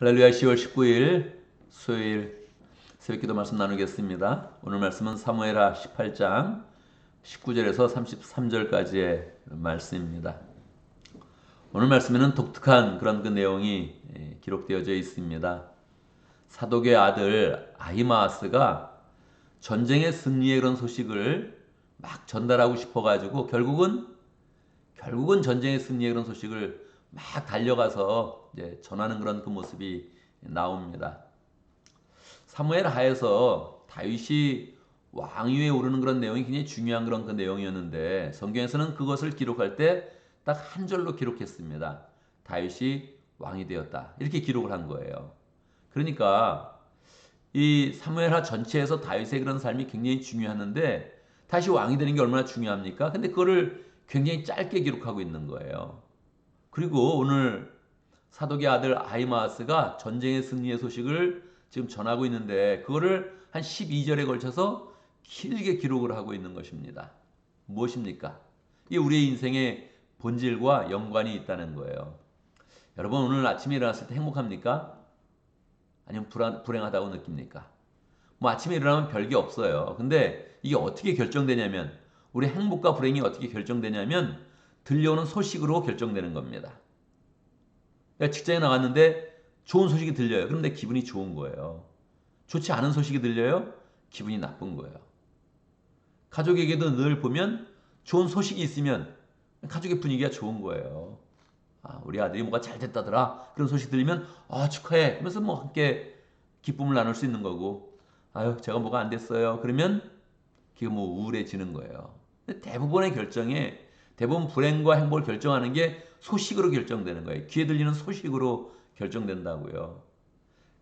할렐루야. 10월 19일 수요일 새벽기도 말씀 나누겠습니다. 오늘 말씀은 사무엘하 18장 19절에서 33절까지의 말씀입니다. 오늘 말씀에는 독특한 그런 그 내용이 기록되어져 있습니다. 사독의 아들 아히마아스가 전쟁의 승리의 그런 소식을 막 전달하고 싶어가지고 결국은 전쟁의 승리의 그런 소식을 막 달려가서 이제 전하는 그런 그 모습이 나옵니다. 사무엘 하에서 다윗이 왕위에 오르는 그런 내용이 굉장히 중요한 그런 그 내용이었는데 성경에서는 그것을 기록할 때 딱 한 절로 기록했습니다. 다윗이 왕이 되었다. 이렇게 기록을 한 거예요. 그러니까 이 사무엘하 전체에서 다윗의 그런 삶이 굉장히 중요하는데 다시 왕이 되는 게 얼마나 중요합니까? 근데 그거를 굉장히 짧게 기록하고 있는 거예요. 그리고 오늘 사독의 아들 아히마아스가 전쟁의 승리의 소식을 지금 전하고 있는데 그거를 한 12절에 걸쳐서 길게 기록을 하고 있는 것입니다. 무엇입니까? 이게 우리의 인생의 본질과 연관이 있다는 거예요. 여러분 오늘 아침에 일어났을 때 행복합니까? 아니면 불행하다고 느낍니까? 뭐 아침에 일어나면 별게 없어요. 근데 이게 어떻게 결정되냐면 우리 행복과 불행이 어떻게 결정되냐면 들려오는 소식으로 결정되는 겁니다. 그러니까 직장에 나갔는데 좋은 소식이 들려요. 그런데 기분이 좋은 거예요. 좋지 않은 소식이 들려요. 기분이 나쁜 거예요. 가족에게도 늘 보면 좋은 소식이 있으면 가족의 분위기가 좋은 거예요. 아, 우리 아들이 뭐가 잘 됐다더라. 그런 소식 들리면 축하해. 그러면서 뭐 함께 기쁨을 나눌 수 있는 거고 아유 제가 뭐가 안 됐어요. 그러면 그게 뭐 우울해지는 거예요. 대부분의 결정에 대부분 불행과 행복을 결정하는 게 소식으로 결정되는 거예요. 귀에 들리는 소식으로 결정된다고요.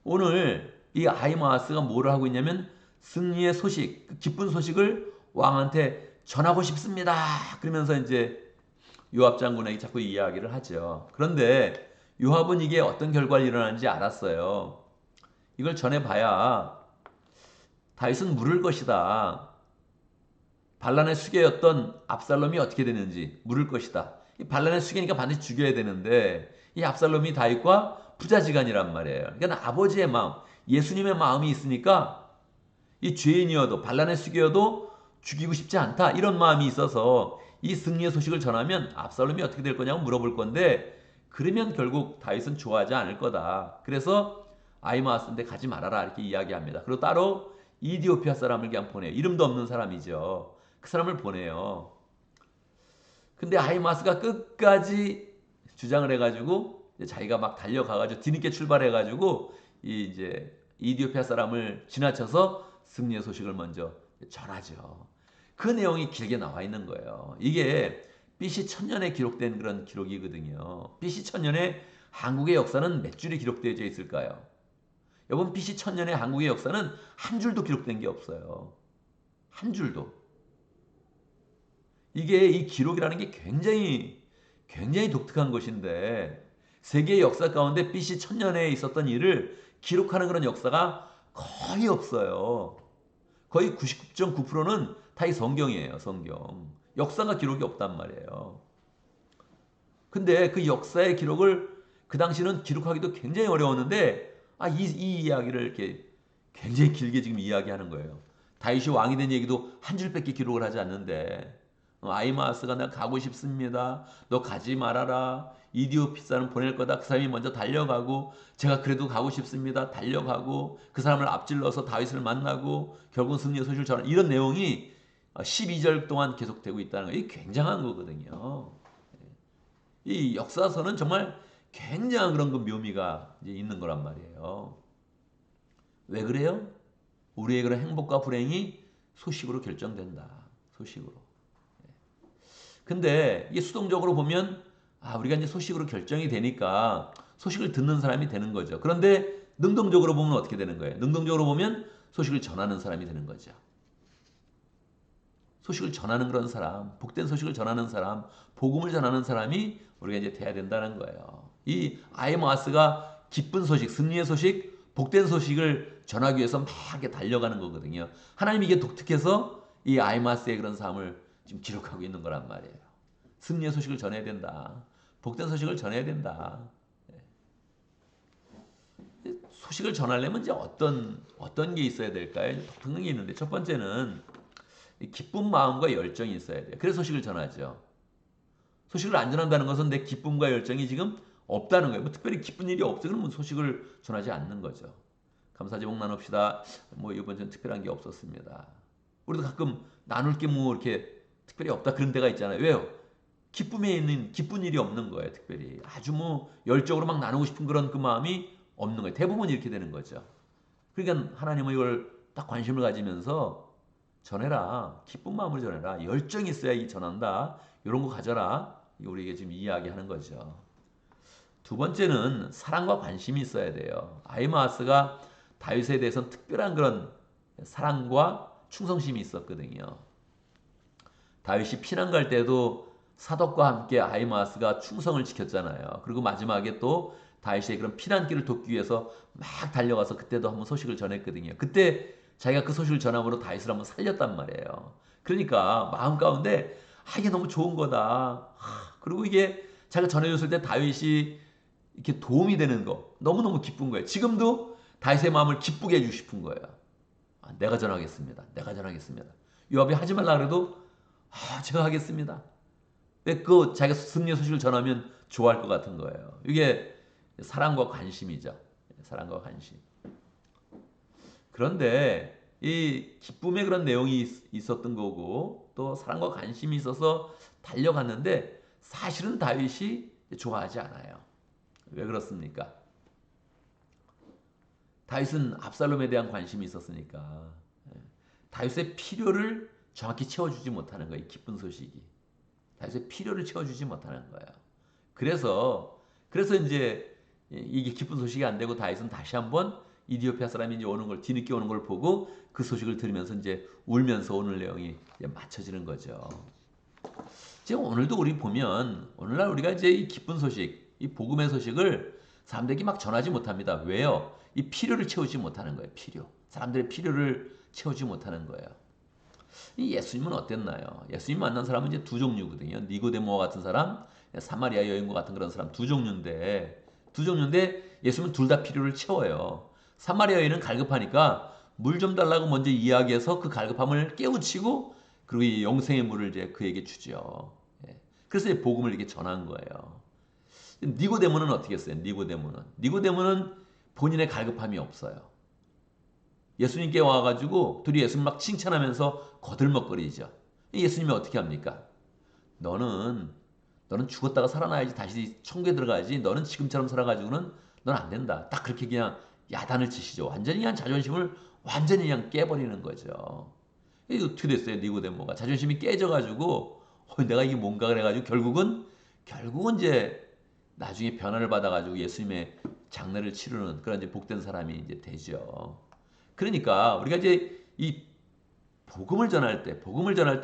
오늘 이 아히마아스가 뭐를 하고 있냐면 승리의 소식, 기쁜 소식을 왕한테 전하고 싶습니다. 그러면서 이제 요압 장군에게 자꾸 이야기를 하죠. 그런데 요압은 이게 어떤 결과를 일어나는지 알았어요. 이걸 전해봐야 다윗은 물을 것이다. 반란의 수계였던 압살롬이 어떻게 되는지 물을 것이다. 이 반란의 수계니까 반드시 죽여야 되는데 이 압살롬이 다윗과 부자지간이란 말이에요. 그러니까 아버지의 마음, 예수님의 마음이 있으니까 이 죄인이어도 반란의 수계여도 죽이고 싶지 않다. 이런 마음이 있어서 이 승리의 소식을 전하면 압살롬이 어떻게 될 거냐고 물어볼 건데 그러면 결국 다윗은 좋아하지 않을 거다. 그래서 아히마아스인데 가지 말아라 이렇게 이야기합니다. 그리고 따로 이디오피아 사람을 그냥 보내요. 이름도 없는 사람이죠. 그 사람을 보내요. 근데 아히마스가 끝까지 주장을 해가지고 자기가 막 달려가가지고 뒤늦게 출발해가지고 이제 이디오피아 사람을 지나쳐서 승리의 소식을 먼저 전하죠. 그 내용이 길게 나와 있는 거예요. 이게 BC 1000년에 기록된 그런 기록이거든요. BC 1000년에 한국의 역사는 몇 줄이 기록되어 있을까요? 여러분 BC 1000년의 한국의 역사는 한 줄도 기록된 게 없어요. 한 줄도. 이게 이 기록이라는 게 굉장히 독특한 것인데 세계 역사 가운데 BC 1000년에 있었던 일을 기록하는 그런 역사가 거의 없어요. 거의 99.9%는 다 이 성경이에요, 성경. 역사가 기록이 없단 말이에요. 근데 그 역사의 기록을 그 당시는 기록하기도 굉장히 어려웠는데 이 이야기를 이렇게 굉장히 길게 지금 이야기하는 거예요. 다윗이 왕이 된 얘기도 한 줄밖에 기록을 하지 않는데 아히마아스가 나 가고 싶습니다. 너 가지 말아라. 이디오피사는 보낼 거다. 그 사람이 먼저 달려가고 제가 그래도 가고 싶습니다. 달려가고 그 사람을 앞질러서 다윗을 만나고 결국 승리의 소식을 전하 이런 내용이 12절 동안 계속되고 있다는 거. 이 굉장한 거거든요. 이 역사서는 정말 굉장한 그런 그 묘미가 있는 거란 말이에요. 왜 그래요? 우리의 그런 행복과 불행이 소식으로 결정된다. 소식으로. 근데 이게 수동적으로 보면 우리가 이제 소식으로 결정이 되니까 소식을 듣는 사람이 되는 거죠. 그런데 능동적으로 보면 어떻게 되는 거예요? 능동적으로 보면 소식을 전하는 사람이 되는 거죠. 소식을 전하는 그런 사람, 복된 소식을 전하는 사람, 복음을 전하는 사람이 우리가 이제 돼야 된다는 거예요. 이 아이마스가 기쁜 소식, 승리의 소식, 복된 소식을 전하기 위해서 막 이렇게 달려가는 거거든요. 하나님이 이게 독특해서 이 아이마스의 그런 삶을 지금 기록하고 있는 거란 말이에요. 승리의 소식을 전해야 된다. 복된 소식을 전해야 된다. 소식을 전하려면 이제 어떤 게 있어야 될까요? 독특한 게 있는데 첫 번째는 이 기쁜 마음과 열정이 있어야 돼요. 그래서 소식을 전하죠. 소식을 안 전한다는 것은 내 기쁨과 열정이 지금 없다는 거예요. 뭐 특별히 기쁜 일이 없어 그러면 소식을 전하지 않는 거죠. 감사 제목 나눕시다. 뭐 이번 주는 특별한 게 없었습니다. 우리도 가끔 나눌 게 뭐 이렇게 특별히 없다 그런 데가 있잖아요. 왜요? 기쁨에 있는 기쁜 일이 없는 거예요. 특별히 아주 뭐 열정으로 막 나누고 싶은 그런 그 마음이 없는 거예요. 대부분 이렇게 되는 거죠. 그러니까 하나님은 이걸 딱 관심을 가지면서 전해라. 기쁜 마음으로 전해라. 열정이 있어야 이 전한다. 이런 거 가져라. 우리에게 지금 이야기하는 거죠. 두 번째는 사랑과 관심이 있어야 돼요. 아히마아스가 다윗에 대해서는 특별한 그런 사랑과 충성심이 있었거든요. 다윗이 피난 갈 때도 사독과 함께 아히마아스가 충성을 지켰잖아요. 그리고 마지막에 또 다윗의 그런 피난길을 돕기 위해서 막 달려가서 그때도 한번 소식을 전했거든요. 그때 자기가 그 소식을 전함으로 다윗을 한번 살렸단 말이에요. 그러니까 마음 가운데 이게 너무 좋은 거다. 그리고 이게 자기가 전해줬을 때 다윗이 이렇게 도움이 되는 거 너무너무 기쁜 거예요. 지금도 다윗의 마음을 기쁘게 해주고 싶은 거예요. 내가 전하겠습니다. 내가 전하겠습니다. 요압이 하지 말라 그래도 제가 하겠습니다. 그 자기가 승리의 소식을 전하면 좋아할 것 같은 거예요. 이게 사랑과 관심이죠. 사랑과 관심. 그런데 이 기쁨의 그런 내용이 있었던 거고 또 사랑과 관심이 있어서 달려갔는데 사실은 다윗이 좋아하지 않아요. 왜 그렇습니까? 다윗은 압살롬에 대한 관심이 있었으니까 다윗의 필요를 정확히 채워주지 못하는 거예요. 기쁜 소식이. 다윗의 필요를 채워주지 못하는 거예요. 그래서 이제 이게 기쁜 소식이 안 되고 다윗은 다시 한번 이디오피아 사람이 이제 오는 걸 뒤늦게 오는 걸 보고 그 소식을 들으면서 이제 울면서 오늘 내용이 이제 맞춰지는 거죠. 지금 오늘도 우리 보면 오늘날 우리가 이제 이 기쁜 소식, 이 복음의 소식을 사람들에게 막 전하지 못합니다. 왜요? 이 필요를 채우지 못하는 거예요. 필요. 사람들의 필요를 채우지 못하는 거예요. 이 예수님은 어땠나요? 예수님 만난 사람은 이제 두 종류거든요. 니고데모와 같은 사람, 사마리아 여인과 같은 그런 사람 두 종류인데 예수님은 둘 다 필요를 채워요. 사마리아 여인은 갈급하니까 물 좀 달라고 먼저 이야기해서 그 갈급함을 깨우치고 그리고 이 영생의 물을 이제 그에게 주죠. 그래서 이제 복음을 이렇게 전한 거예요. 니고데모는 어떻게 했어요? 니고데모는 본인의 갈급함이 없어요. 예수님께 와가지고 둘이 예수님 막 칭찬하면서 거들먹거리죠. 예수님이 어떻게 합니까? 너는 죽었다가 살아나야지 다시 천국에 들어가야지. 너는 지금처럼 살아가지고는 넌 안 된다. 딱 그렇게 그냥 야단을 치시죠. 완전히 그냥 자존심을 완전히 그냥 깨버리는 거죠. 이게 어떻게 됐어요? 니고데모가 자존심이 깨져가지고 내가 이게 뭔가 그래가지고 결국은 이제 나중에 변화를 받아가지고 예수님의 장례를 치르는 그런 이제 복된 사람이 이제 되죠. 그러니까 우리가 이제 이 복음을 전할 때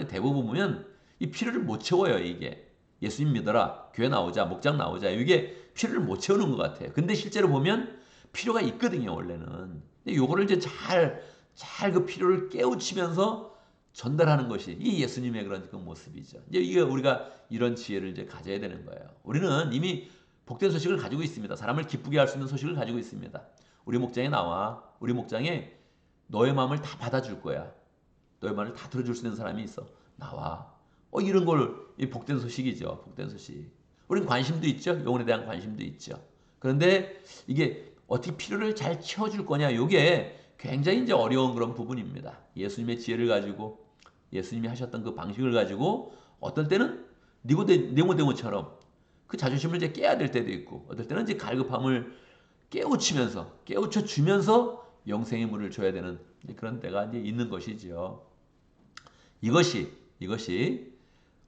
대부분 보면 이 필요를 못 채워요. 이게 예수님 믿어라, 교회 나오자, 목장 나오자, 이게 필요를 못 채우는 것 같아요. 근데 실제로 보면 필요가 있거든요. 원래는 요거를 이제 잘 그 필요를 깨우치면서 전달하는 것이 이 예수님의 그런 그 모습이죠. 이제 이게 우리가 이런 지혜를 이제 가져야 되는 거예요. 우리는 이미 복된 소식을 가지고 있습니다. 사람을 기쁘게 할 수 있는 소식을 가지고 있습니다. 우리 목장에 나와. 우리 목장에 너의 마음을 다 받아줄 거야. 너의 말을 다 들어줄 수 있는 사람이 있어. 나와. 이런 걸 복된 소식이죠. 복된 소식. 우리는 관심도 있죠. 영혼에 대한 관심도 있죠. 그런데 이게 어떻게 필요를 잘 채워줄 거냐. 이게 굉장히 이제 어려운 그런 부분입니다. 예수님의 지혜를 가지고 예수님이 하셨던 그 방식을 가지고 어떤 때는 니고데모처럼 그 자존심을 이제 깨야 될 때도 있고 어떨 때는 이제 갈급함을 깨우쳐 주면서 영생의 물을 줘야 되는 그런 때가 이제 있는 것이지요. 이것이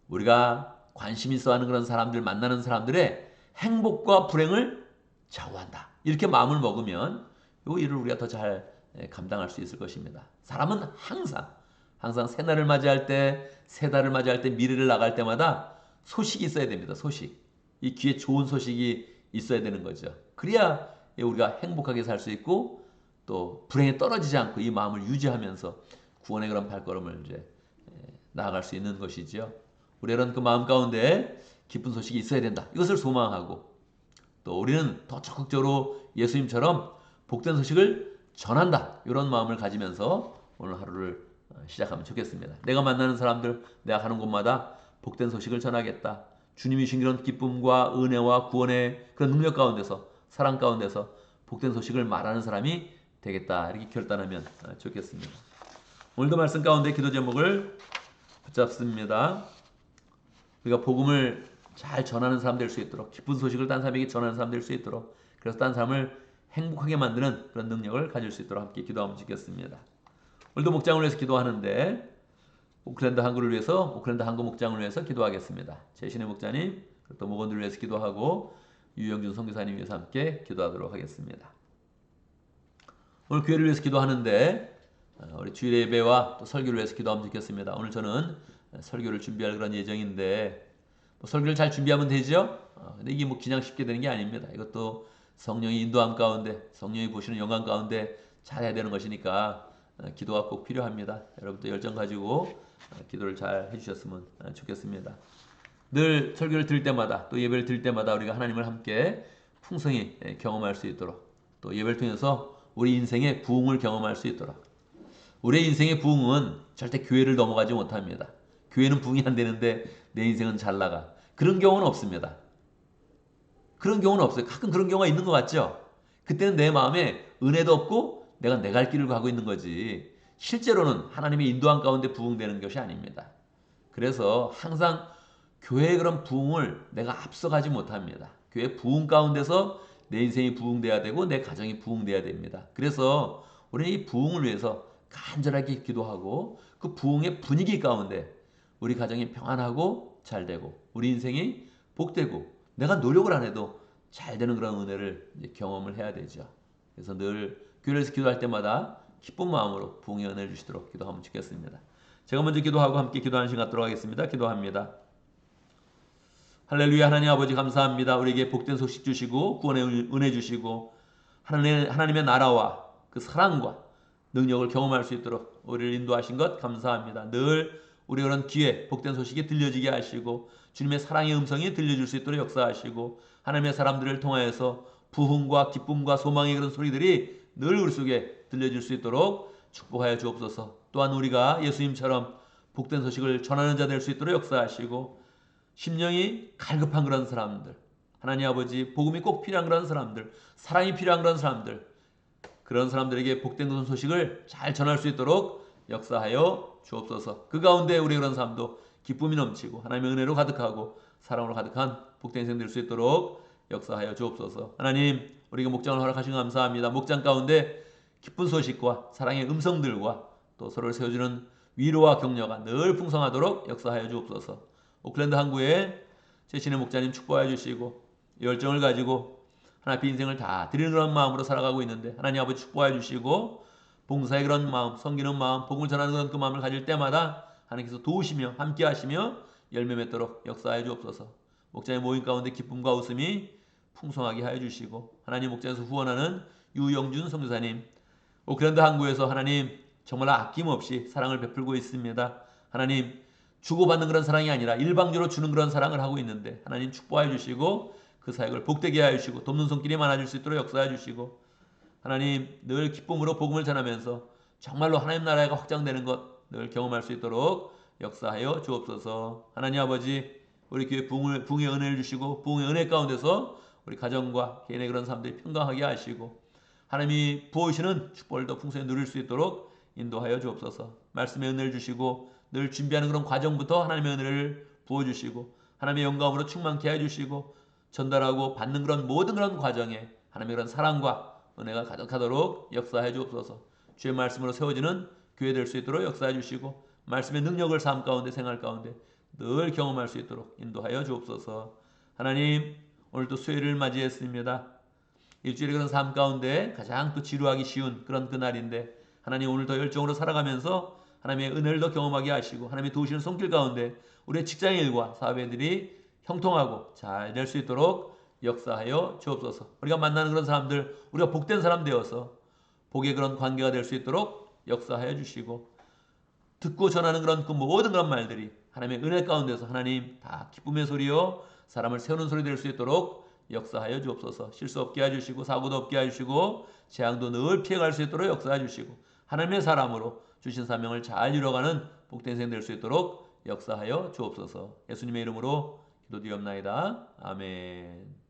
우리가 관심 있어 하는 그런 사람들 만나는 사람들의 행복과 불행을 좌우한다. 이렇게 마음을 먹으면 이 일을 우리가 더 잘 감당할 수 있을 것입니다. 사람은 항상 새날을 맞이할 때, 새 달을 맞이할 때, 미래를 나갈 때마다 소식이 있어야 됩니다. 소식. 이 귀에 좋은 소식이 있어야 되는 거죠. 그래야 우리가 행복하게 살 수 있고 또 불행에 떨어지지 않고 이 마음을 유지하면서 구원의 그런 발걸음을 이제 나아갈 수 있는 것이지요. 우리는 그 마음 가운데 기쁜 소식이 있어야 된다. 이것을 소망하고 또 우리는 더 적극적으로 예수님처럼 복된 소식을 전한다. 이런 마음을 가지면서 오늘 하루를 시작하면 좋겠습니다. 내가 만나는 사람들, 내가 가는 곳마다 복된 소식을 전하겠다. 주님이 주신 그런 기쁨과 은혜와 구원의 그런 능력 가운데서, 사랑 가운데서 복된 소식을 말하는 사람이 되겠다. 이렇게 결단하면 좋겠습니다. 오늘도 말씀 가운데 기도 제목을 붙잡습니다. 우리가 복음을 잘 전하는 사람 될 수 있도록, 기쁜 소식을 딴 사람에게 전하는 사람 될 수 있도록, 그래서 딴 사람을 행복하게 만드는 그런 능력을 가질 수 있도록 함께 기도하면 좋겠습니다. 오늘도 목장을 위해서 기도하는데 오클랜드 항구를 위해서, 오클랜드 항구 목장을 위해서 기도하겠습니다. 최신의 목자님, 또 목원들을 위해서 기도하고 유영준 선교사님 위해서 함께 기도하도록 하겠습니다. 오늘 교회를 위해서 기도하는데 우리 주일 예배와 또 설교를 위해서 기도하면 좋겠습니다. 오늘 저는 설교를 준비할 그런 예정인데 설교를 잘 준비하면 되죠? 근데 이게 그냥 쉽게 되는 게 아닙니다. 이것도 성령의 인도함 가운데, 성령이 보시는 영광 가운데 잘해야 되는 것이니까 기도가 꼭 필요합니다. 여러분도 열정 가지고 기도를 잘 해주셨으면 좋겠습니다. 늘 설교를 들을 때마다, 또 예배를 들을 때마다 우리가 하나님을 함께 풍성히 경험할 수 있도록, 또 예배를 통해서 우리 인생의 부흥을 경험할 수 있도록. 우리의 인생의 부흥은 절대 교회를 넘어가지 못합니다. 교회는 부흥이 안 되는데 내 인생은 잘 나가. 그런 경우는 없습니다. 그런 경우는 없어요. 가끔 그런 경우가 있는 것 같죠? 그때는 내 마음에 은혜도 없고 내가 내 갈 길을 가고 있는 거지. 실제로는 하나님의 인도함 가운데 부흥되는 것이 아닙니다. 그래서 항상 교회의 그런 부흥을 내가 앞서가지 못합니다. 교회 부흥 가운데서 내 인생이 부흥돼야 되고 내 가정이 부흥돼야 됩니다. 그래서 우리는 이 부흥을 위해서 간절하게 기도하고 그 부흥의 분위기 가운데 우리 가정이 평안하고 잘 되고 우리 인생이 복되고 내가 노력을 안 해도 잘 되는 그런 은혜를 경험을 해야 되죠. 그래서 늘 교회에서 기도할 때마다 기쁜 마음으로 부흥의 은혜를 주시도록 기도하면 좋겠습니다. 제가 먼저 기도하고 함께 기도하는 시간 갖도록 하겠습니다. 기도합니다. 할렐루야. 하나님 아버지 감사합니다. 우리에게 복된 소식 주시고 구원의 은혜 주시고 하나님의 나라와 그 사랑과 능력을 경험할 수 있도록 우리를 인도하신 것 감사합니다. 늘 우리 그런 귀에 복된 소식이 들려지게 하시고 주님의 사랑의 음성이 들려줄 수 있도록 역사하시고 하나님의 사람들을 통하여서 부흥과 기쁨과 소망의 그런 소리들이 늘 우리 속에 들려질 수 있도록 축복하여 주옵소서. 또한 우리가 예수님처럼 복된 소식을 전하는 자 될 수 있도록 역사하시고 심령이 갈급한 그런 사람들, 하나님 아버지 복음이 꼭 필요한 그런 사람들, 사랑이 필요한 그런 사람들, 그런 사람들에게 복된 소식을 잘 전할 수 있도록 역사하여 주옵소서. 그 가운데 우리 그런 사람도 기쁨이 넘치고 하나님의 은혜로 가득하고 사랑으로 가득한 복된 인생 될 수 있도록 역사하여 주옵소서. 하나님, 우리가 목장을 허락하신 감사합니다. 목장 가운데 기쁜 소식과 사랑의 음성들과 또 서로를 세워주는 위로와 격려가 늘 풍성하도록 역사하여 주옵소서. 오클랜드 항구에 최신의 목자님 축복하여 주시고 열정을 가지고 하나님 인생을 다 드리는 그런 마음으로 살아가고 있는데 하나님 아버지 축복하여 주시고 봉사의 그런 마음, 섬기는 마음, 복음을 전하는 그런 그 마음을 가질 때마다 하나님께서 도우시며 함께 하시며 열매 맺도록 역사하여 주옵소서. 목자의 모임 가운데 기쁨과 웃음이 풍성하게 하여 주시고 하나님 목자에서 후원하는 유영준 선교사님, 오클랜드 항구에서 하나님 정말 아낌없이 사랑을 베풀고 있습니다. 하나님 주고받는 그런 사랑이 아니라 일방적으로 주는 그런 사랑을 하고 있는데 하나님 축복하여 주시고 그 사역을 복되게 하여 주시고 돕는 손길이 많아질 수 있도록 역사해 주시고 하나님 늘 기쁨으로 복음을 전하면서 정말로 하나님 나라가 확장되는 것 늘 경험할 수 있도록 역사하여 주옵소서. 하나님 아버지 우리 교회 부흥의 은혜를 주시고 부흥의 은혜 가운데서 우리 가정과 개인의 그런 사람들이 평강하게 하시고 하나님이 부어주시는 축복을 더 풍성히 누릴 수 있도록 인도하여 주옵소서. 말씀의 은혜를 주시고 늘 준비하는 그런 과정부터 하나님의 은혜를 부어주시고 하나님의 영광으로 충만케 해주시고 전달하고 받는 그런 모든 그런 과정에 하나님의 그런 사랑과 은혜가 가득하도록 역사해 주옵소서. 주의 말씀으로 세워지는 교회 될 수 있도록 역사해 주시고 말씀의 능력을 삶 가운데 생활 가운데 늘 경험할 수 있도록 인도하여 주옵소서. 하나님 오늘도 수요일을 맞이했습니다. 일주일의 그런 삶 가운데 가장 또 지루하기 쉬운 그런 그날인데 하나님 오늘 더 열정으로 살아가면서 하나님의 은혜를 더 경험하게 하시고 하나님의 도우시는 손길 가운데 우리의 직장의 일과 사업의 일이 형통하고 잘 될 수 있도록 역사하여 주옵소서. 우리가 만나는 그런 사람들 우리가 복된 사람 되어서 복의 그런 관계가 될 수 있도록 역사하여 주시고 듣고 전하는 그런 그 모든 그런 말들이 하나님의 은혜 가운데서 하나님 다 기쁨의 소리요 사람을 세우는 소리 될 수 있도록 역사하여 주옵소서. 실수 없게 해주시고 사고도 없게 해주시고 재앙도 늘 피해갈 수 있도록 역사해 주시고 하나님의 사람으로 주신 사명을 잘 이뤄가는 복된 인생 될 수 있도록 역사하여 주옵소서. 예수님의 이름으로 기도드리옵나이다. 아멘.